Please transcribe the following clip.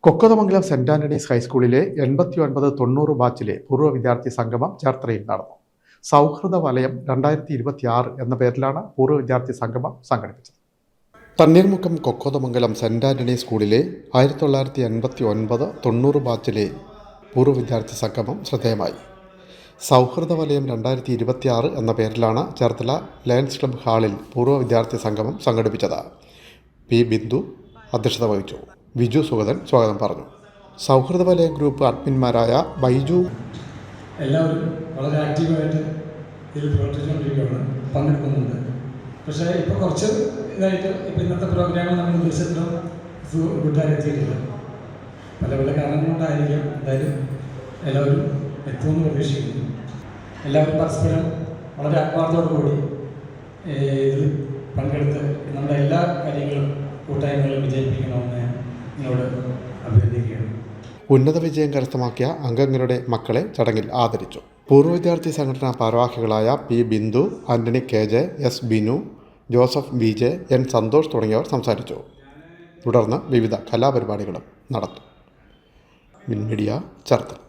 കൊക്കതമംഗലം saint Antony's ഹൈസ്കൂളിലെ 89-90 ബാച്ചിലെ പൂർവ്വ വിദ്യാർത്ഥി സംഗമം ചേർത്തലയിൽ നടന്നു. സൗഹൃദ വലയം 2026 എന്ന പേരിലാണ് പൂർവ്വ വിദ്യാർത്ഥി സംഗമം സംഘടിപ്പിച്ചത്. തണ്ണീർമുക്കം കൊക്കതമംഗലം സെന്റ് ആന്റണീസ് സ്കൂളിലെ 1989-90 ബാച്ചിലെ പൂർവ്വ വിദ്യാർത്ഥി സംഗമം ശ്രദ്ധേയമായി. സൗഹൃദ വലയം 2026 എന്ന പേരിലാണ് ചേർത്തല ലയൺസ് ക്ലബ്ബ് ഹാളിൽ പൂർവ്വ വിദ്യാർത്ഥി സംഗമം സംഘടിപ്പിച്ചത്. പി ബിന്ദു അധ്യക്ഷത വഹിച്ചു. വിജു സുഗതൻ സ്വാഗതം പറഞ്ഞു. സൗഹൃദ വലയം ഗ്രൂപ്പ് അഡ്മിന്മാരായ ബൈജു എല്ലാവരും വളരെ ആക്റ്റീവായിട്ട് ഇതിൽ പ്രവർത്തിച്ചുകൊണ്ടിരിക്കുകയാണ്, പങ്കെടുക്കുന്നുണ്ട്. പക്ഷേ ഇപ്പോൾ കുറച്ച് ഇതായിട്ട് ഇപ്പോൾ ഇന്നത്തെ പ്രോഗ്രാമിൽ നമ്മൾ ഉദ്ദേശത്തിലും കൂട്ടുകാരെത്തിയിട്ടില്ല. പല പല കാരണങ്ങളുണ്ടായിരിക്കും. എന്തായാലും എല്ലാവരും എത്തുമെന്ന് പ്രതീക്ഷിക്കുന്നു. എല്ലാവരും പരസ്പരം വളരെ ആത്മാർത്ഥത്തോടു കൂടി ഇതിൽ പങ്കെടുത്ത് നമ്മുടെ എല്ലാ കാര്യങ്ങളും കൂട്ടായ്മകളും വിജയിപ്പിക്കണമെന്ന് നിങ്ങളോട് അഭ്യർത്ഥിക്കുകയാണ്. ഉന്നത വിജയം കരസ്ഥമാക്കിയ അംഗങ്ങളുടെ മക്കളെ ചടങ്ങിൽ ആദരിച്ചു. പൂർവ്വ വിദ്യാർത്ഥി സംഘടനാ ഭാരവാഹികളായ P Bindu, Antony K J, S Binu, Joseph B J, N Santhosh തുടങ്ങിയവർ സംസാരിച്ചു. തുടർന്ന് വിവിധ കലാപരിപാടികളും നടന്നു. മീഡിയ ചേർത്തല.